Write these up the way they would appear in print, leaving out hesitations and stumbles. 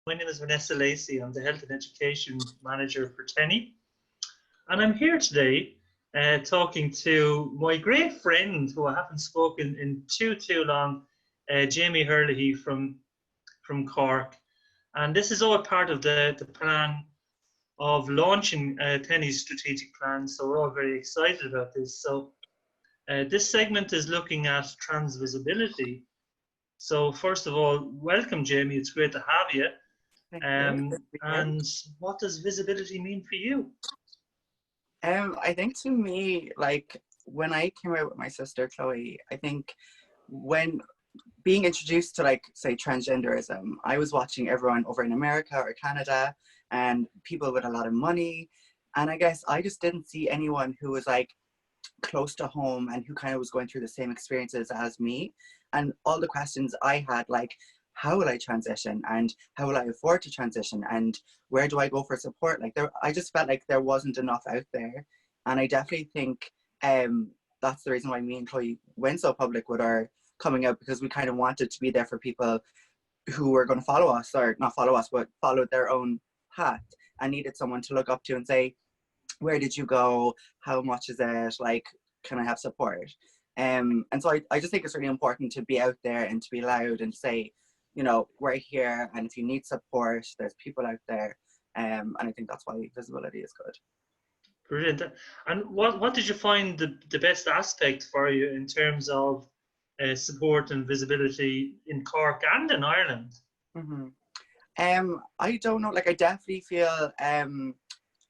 My name is Vanessa Lacey. I'm the Health and Education Manager for TENI. And I'm here today talking to my great friend who I haven't spoken in too long, Jamie Herlihy from Cork. And this is all part of the plan of launching TENI's strategic plan. So we're all very excited about this. So this segment is looking at trans visibility. So first of all, welcome, Jamie. It's great to have you. Thank you. And what does visibility mean for you? I think to me, like when I came out with my sister Chloe, I think when being introduced to, like, say, transgenderism, I was watching everyone over in America or Canada and people with a lot of money. And I guess I just didn't see anyone who was like close to home and who kind of was going through the same experiences as me. And all the questions I had, like, how will I transition, and how will I afford to transition, and where do I go for support? Like, I just felt like there wasn't enough out there. And I definitely think that's the reason why me and Chloe went so public with our coming out, because we kind of wanted to be there for people who were going to follow us, or not follow us, but follow their own path, and needed someone to look up to and say, where did you go? How much is it? Like, can I have support? And so I just think it's really important to be out there and to be loud and say, you know, we're here, and if you need support, there's people out there. And I think that's why visibility is good. Brilliant. And what did you find the best aspect for you in terms of support and visibility in Cork and in Ireland? I don't know, like, I definitely feel,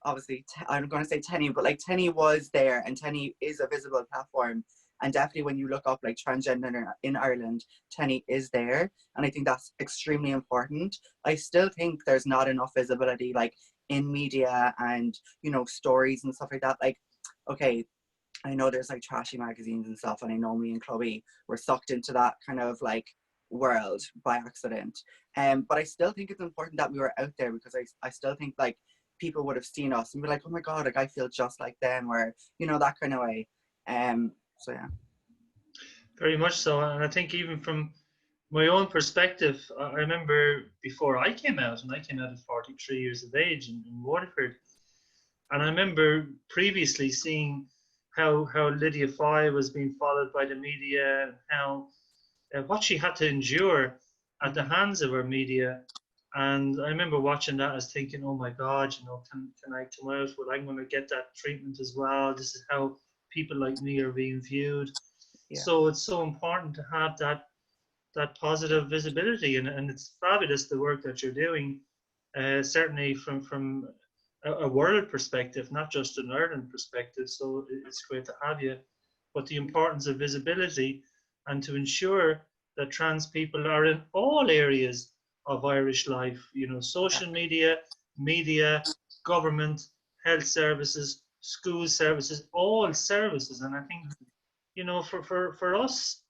obviously, I'm going to say TENI, but like TENI was there, and TENI is a visible platform. And definitely when you look up like transgender in Ireland, TENI is there. And I think that's extremely important. I still think there's not enough visibility, like in media and, you know, stories and stuff like that. Like, okay, I know there's like trashy magazines and stuff, and I know me and Chloe were sucked into that kind of like world by accident. But I still think it's important that we were out there, because I still think like people would have seen us and be like, oh my God, like I feel just like them, or, you know, that kind of way. So yeah. Very much so. And I think even from my own perspective, I remember before I came out, and I came out at 43 years of age in Waterford. And I remember previously seeing how Lydia Foy was being followed by the media, and how what she had to endure at the hands of her media. And I remember watching that as thinking, oh my God, you know, can I come out? Well, I'm going to get that treatment as well. This is how people like me are being viewed. Yeah. So it's so important to have that positive visibility, and it's fabulous the work that you're doing, certainly from a world perspective, not just an Ireland perspective. So it's great to have you. But the importance of visibility, and to ensure that trans people are in all areas of Irish life, you know, social media, government, health services, school services, all services. And I think, you know, for us,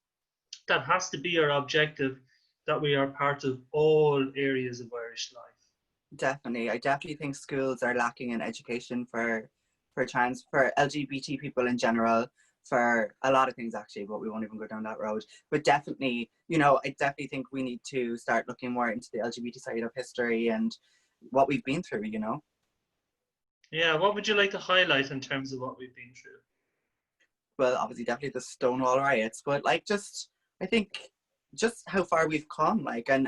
that has to be our objective, that we are part of all areas of Irish life. Definitely. I definitely think schools are lacking in education for LGBT people in general, for a lot of things actually, but we won't even go down that road. But definitely, you know, I definitely think we need to start looking more into the LGBT side of history and what we've been through, you know? Yeah, what would you like to highlight in terms of what we've been through? Well, obviously definitely the Stonewall riots, but like I think just how far we've come, like, and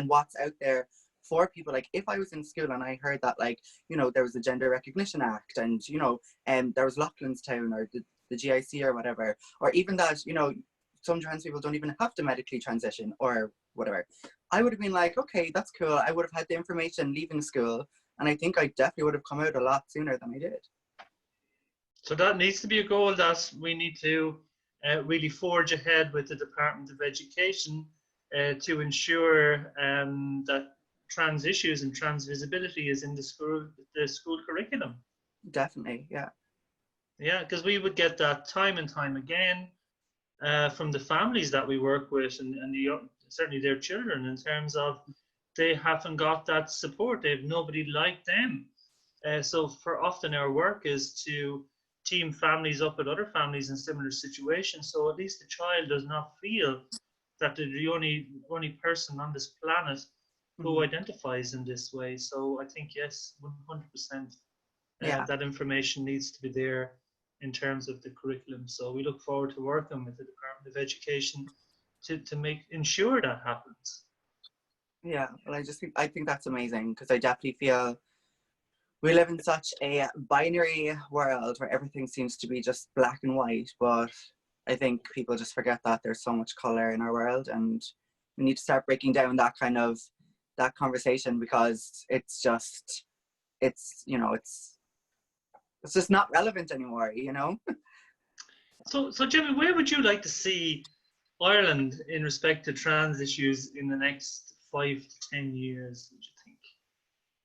what's out there for people. Like, if I was in school and I heard that, like, you know, there was a Gender Recognition Act, and, you know, there was Loughlinstown or the GIC or whatever, or even that, you know, some trans people don't even have to medically transition or whatever, I would have been like, okay, that's cool. I would have had the information leaving school, and I think I definitely would have come out a lot sooner than I did. So that needs to be a goal that we need to really forge ahead with the Department of Education to ensure that trans issues and trans visibility is in the school curriculum. Definitely, yeah. Yeah, because we would get that time and time again from the families that we work with, and certainly their children, in terms of they haven't got that support. They have nobody like them. So for often our work is to team families up with other families in similar situations, so at least the child does not feel that they're the only person on this planet who identifies in this way. So I think, yes, 100%, Yeah. that information needs to be there in terms of the curriculum. So we look forward to working with the Department of Education to ensure that happens. Yeah. Well, I think that's amazing, because I definitely feel we live in such a binary world where everything seems to be just black and white, but I think people just forget that there's so much color in our world, and we need to start breaking down that conversation, because it's just, it's, you know, it's just not relevant anymore, you know? So Jimmy, where would you like to see Ireland in respect to trans issues in the next 5 to 10 years, would you think?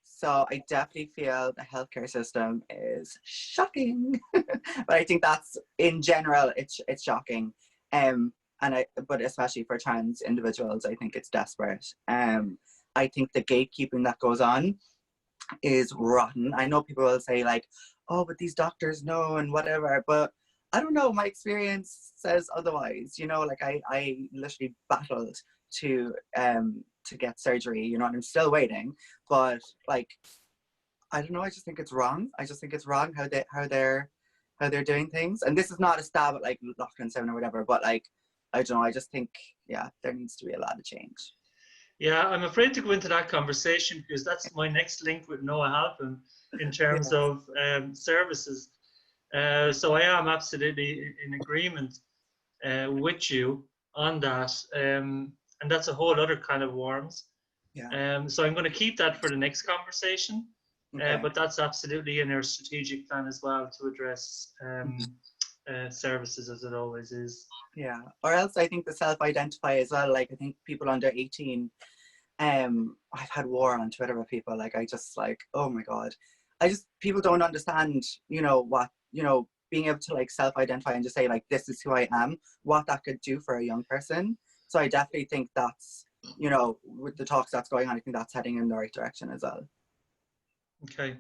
So I definitely feel the healthcare system is shocking, but I think that's in general it's shocking. But especially for trans individuals, I think it's desperate. I think the gatekeeping that goes on is rotten. I know people will say like, oh, but these doctors know and whatever, but I don't know. My experience says otherwise. You know, like I literally battled to get surgery. You know, and I'm still waiting. But like, I don't know. I just think it's wrong. I just think it's wrong how they're doing things. And this is not a stab at like Loughlin 7 or whatever. But like, I don't know. I just think, yeah, there needs to be a lot of change. Yeah, I'm afraid to go into that conversation because that's my next link with Noah Halpin in terms Yeah. of services. So I am absolutely in agreement with you on that. And that's a whole other kind of worms. Yeah. So I'm going to keep that for the next conversation. Okay. But that's absolutely in our strategic plan as well to address services as it always is. Yeah. Or else I think the self-identify as well. Like I think people under 18, I've had war on Twitter with people. Like I just like, oh my God. People don't understand, being able to like self-identify and just say like, this is who I am, what that could do for a young person. So I definitely think that's, with the talks that's going on, I think that's heading in the right direction as well. Okay.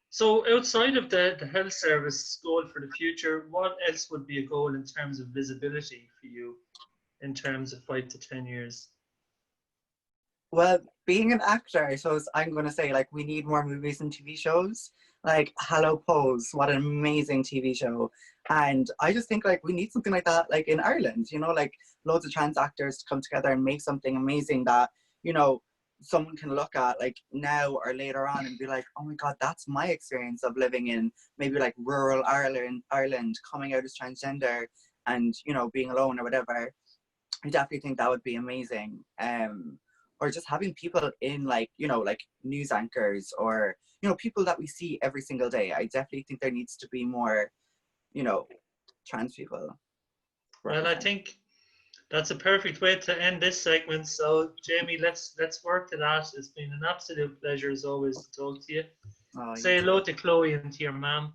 So outside of the health service goal for the future, what else would be a goal in terms of visibility for you in terms of 5 to 10 years? Well, being an actor, I suppose I'm going to say like we need more movies and TV shows. Like Hello Pose, what an amazing TV show. And I just think like we need something like that like in Ireland, like loads of trans actors to come together and make something amazing that, someone can look at like now or later on and be like, oh my God, that's my experience of living in maybe like rural Ireland, coming out as transgender and, being alone or whatever. I definitely think that would be amazing. Or just having people in like, like news anchors or, people that we see every single day. I definitely think there needs to be more, trans people. Well, I think that's a perfect way to end this segment. So, Jamie, let's work to that. It's been an absolute pleasure as always to talk to you. Oh, Say hello to Chloe and to your mom.